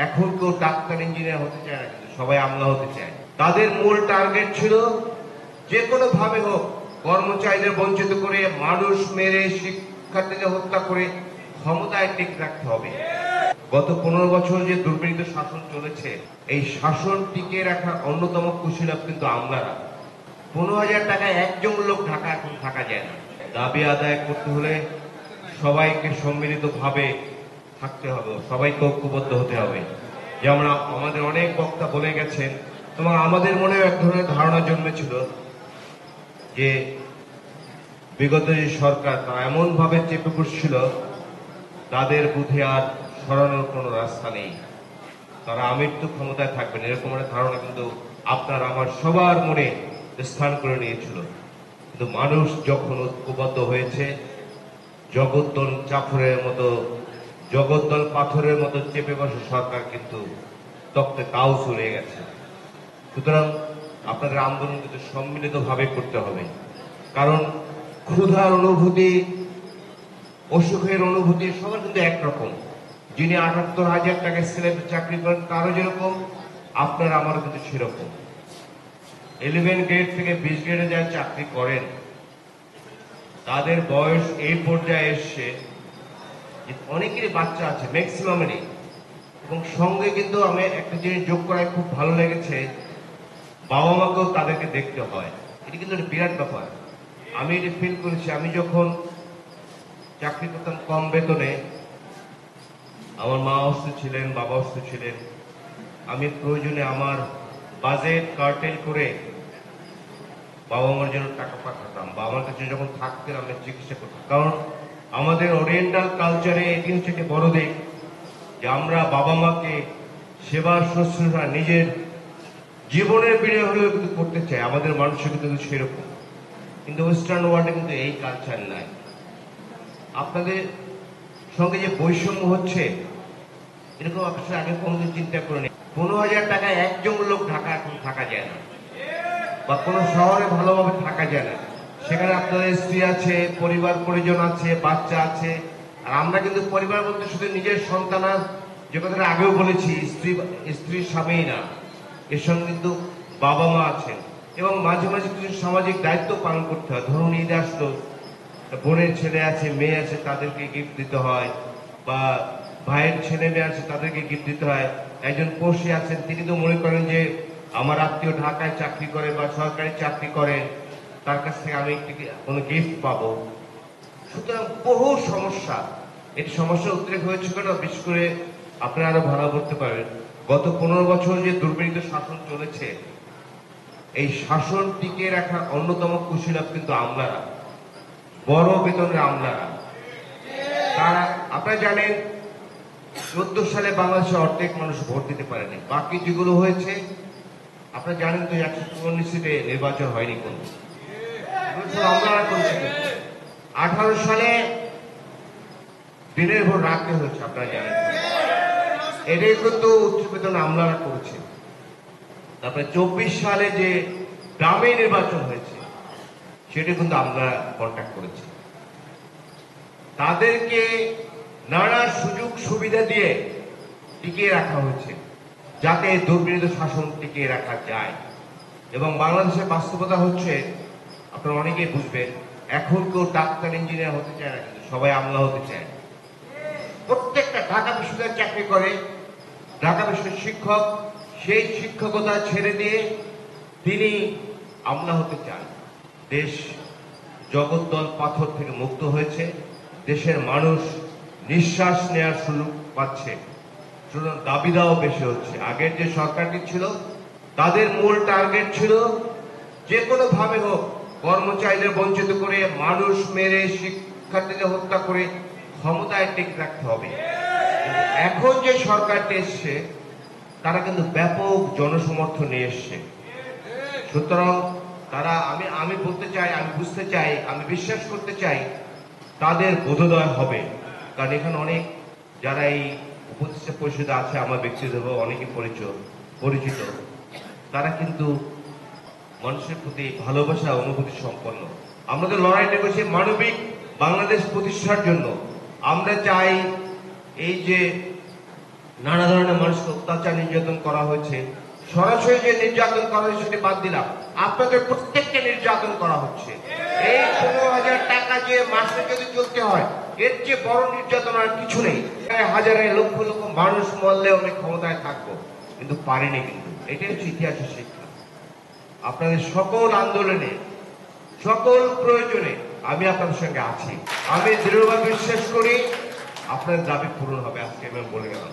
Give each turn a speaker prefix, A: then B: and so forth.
A: এখন কেউ doctor engineer হতে চায় না, কিন্তু সবাই আমলা হতে চায়। তাদের মূল টার্গেট ছিল যে কোনো ভাবে হোক কর্মচারীদের বঞ্চিত করে, মানুষ মেরে, শিক্ষার্থীদের হত্যা করে ক্ষমতায় টিকে রাখতে হবে। গত 15 বছর যে দুর্বিনীত শাসন চলেছে, এই শাসন টিকে রাখার অন্যতম কুশীলব কিন্তু আমলারা। 15,000 টাকায় একজন লোক ঢাকা এখন থাকা যায় না। দাবি আদায় করতে হলে সবাইকে সম্মিলিতভাবে থাকতে হবে, সবাইকে ঐক্যবদ্ধ হতে হবে। যেমন আমাদের অনেক বক্তা বলে গেছেন, এবং আমাদের মনেও এক ধরনের ধারণা জন্মেছিল যে বিগত যে সরকার তারা এমন ভাবে চেপে বসছিল, তাদের বুদ্ধি আর সরানোর কোনো রাস্তা নেই, তারা আমৃত্যু ক্ষমতায় থাকবেন, এরকম একটা ধারণা কিন্তু আপনার আমার সবার মনে স্থান করে নিয়েছিল। কিন্তু মানুষ যখন ঐক্যবদ্ধ হয়েছে, জগদ্দল পাথরের মতো চেপে বসে সরকার কিন্তু তপ্তে তাও চলে গেছে। সুতরাং আপনাদের আন্দোলন কিন্তু সম্মিলিতভাবে করতে হবে, কারণ ক্ষুধার অনুভূতি, অসুখের অনুভূতি সবার কিন্তু একরকম। যিনি 78,000 টাকায় সিলেটে চাকরি করেন তারও যেরকম, আপনার আমারও কিন্তু সেরকম। 11 গ্রেড থেকে 20 গ্রেডে যারা চাকরি করেন, তাদের বয়স এই পর্যায়ে এসছে, অনেকেরই বাচ্চা আছে, ম্যাক্সিমামেরই। এবং সঙ্গে কিন্তু আমি একটা জিনিস যোগ করায় খুব ভালো লেগেছে, বাবা মাকেও তাদেরকে দেখতে হয়। এটি কিন্তু একটা বিরাট ব্যাপার। আমি এটি ফিল করেছি, আমি যখন চাকরি করতাম কম বেতনে, আমার মা অসুস্থ ছিলেন, বাবা অসুস্থ ছিলেন, আমি প্রয়োজনে আমার বাজেট কার্টেল করে বাবা মার জন্য টাকা পাঠাতাম, বা আমার কাছে যখন থাকতেন আমি চিকিৎসা করতাম। কারণ আমাদের ওরিয়েন্টাল কালচারে এটি হচ্ছে একটি বড় দিক যে আমরা বাবা মাকে সেবা শুশ্রূষা নিজের জীবনের বিনিয়োগ হলেও কিন্তু করতে চাই, আমাদের মানুষের কিন্তু সেরকম। কিন্তু ওয়েস্টার্ন ওয়ার্ল্ডে কিন্তু এই কালচার নাই। আপনাদের সঙ্গে যে বৈষম্য হচ্ছে, এরকম আসলে আগে কোনোদিন চিন্তা করিনি। 15,000 টাকায় একজন লোক ঢাকা এখন থাকা যায় না, বা কোনো শহরে ভালোভাবে থাকা যায় না। সেখানে আপনাদের স্ত্রী আছে, পরিবার পরিজন আছে, বাচ্চা আছে। আর আমরা কিন্তু পরিবার বলতে শুধু নিজের সন্তান, যে কথাটা আগেও বলেছি, স্ত্রীর স্বামী না, এর সঙ্গে কিন্তু বাবা মা আছেন, এবং মাঝে মাঝে কিছু সামাজিক দায়িত্ব পালন করতে হয়। ধরুন ঈদ আসলো, বোনের ছেলে আছে, মেয়ে আছে, তাদেরকে গিফট দিতে হয়, বা ভাইয়ের ছেলে মেয়ে আছে, তাদেরকে গিফট দিতে হয়। একজন পড়শি আছেন, তিনি তো মনে করেন যে আমার আত্মীয় ঢাকায় চাকরি করে বা সরকারি চাকরি করেন, তার কাছ থেকে আমি কোনো গিফট পাবো। সুতরাং বহু সমস্যা, এটি সমস্যার উদ্রেক হয়েছে কেন, বিশেষ করে আপনারা আরো ভালো করতে পারবেন। গত 15 বছর যে দুর্বিনীত শাসন চলেছে, এই শাসন টিকিয়ে রাখার অন্যতম কুশীলব কিন্তু আমলারা, বড় বেতনের আমলারা। তারা, আপনারা জানেন 14 সালে বাংলাদেশে অর্ধেক মানুষ ভোট দিতে পারেনি, বাকি যেগুলো হয়েছে আপনারা জানেন তো 154 সিটে নির্বাচন হয়নি, কোনো আমলারা করেছে। 18 সালে দিনের ভোট রাখতে হয়েছে, আপনারা জানেন, এটাই কিন্তু উচ্চ বেতন আমলারা করেছে। তারপরে 24 সালে যে গ্রামে নির্বাচন হয়েছে, সেটা কিন্তু আমরা কন্ট্যাক্ট করেছি। তাদেরকে নানা সুযোগ সুবিধা দিয়ে টিকিয়ে রাখা হয়েছে, যাতে দুর্বিনীত শাসন টিকিয়ে রাখা যায়। এবং বাংলাদেশের বাস্তবতা হচ্ছে, আপনারা অনেকেই বুঝবেন, এখন কেউ ডাক্তার ইঞ্জিনিয়ার হতে চায় না, কিন্তু সবাই আমলা হতে চায়। প্রত্যেকটা ঢাকা বিশ্ববিদ্যালয়ে চাকরি করে, ঢাকা বিশ্ববিদ্যালয়ের শিক্ষক, সেই শিক্ষকতা ছেড়ে দিয়ে তিনি আমলা হতে চান। দেশ জগদ্দল পাথর থেকে মুক্ত হয়েছে, দেশের মানুষ নিঃশ্বাস নেওয়ার সুযোগ পাচ্ছে, সুতরাং দাবি দাওয়া বেশি হচ্ছে। আগের যে সরকারটি ছিল, তাদের মূল টার্গেট ছিল যে কোনো ভাবে হোক কর্মচারীদের বঞ্চিত করে, মানুষ মেরে, শিক্ষার্থীদের হত্যা করে ক্ষমতায় টিকে রাখতে হবে। এখন যে সরকারটি এসছে, তারা কিন্তু ব্যাপক জনসমর্থন নিয়ে এসছে। সুতরাং তারা, আমি বলতে চাই, আমি বুঝতে চাই, আমি বিশ্বাস করতে চাই তাদের বোধোদয় হবে। কারণ এখানে অনেক যারা এই উপদেষ্টা পরিষদে আছে, আমার ব্যক্তিগতভাবে অনেকে পরিচিত, তারা কিন্তু মানুষের প্রতি ভালোবাসা অনুভূতি সম্পন্ন। আমাদের লড়াইটা করছি মানবিক বাংলাদেশ প্রতিষ্ঠার জন্য। আমরা চাই এই যে নানা ধরনের মানুষকে অত্যাচার নির্যাতন করা হয়েছে। সরাসরি যে নির্যাতন করা হয়েছে সেটা বাদ দিলাম, আপনাদের প্রত্যেককে নির্যাতন করা হচ্ছে। এই 15,000 টাকা যে মাসে যদি চলতে হয়, এর চেয়ে বড় নির্যাতন আর কিছু নেই। হাজারে লক্ষ লক্ষ মানুষ মরলেও আমি ক্ষমতায় থাকবো, কিন্তু পারিনি। কিন্তু এটাই হচ্ছে ইতিহাসের শিক্ষা। আপনাদের সকল আন্দোলনে, সকল প্রয়োজনে আমি আপনাদের সঙ্গে আছি। আমি দৃঢ়ভাবে বিশ্বাস করি আপনাদের দাবি পূরণ হবে, আজকে আমি বলে গেলাম।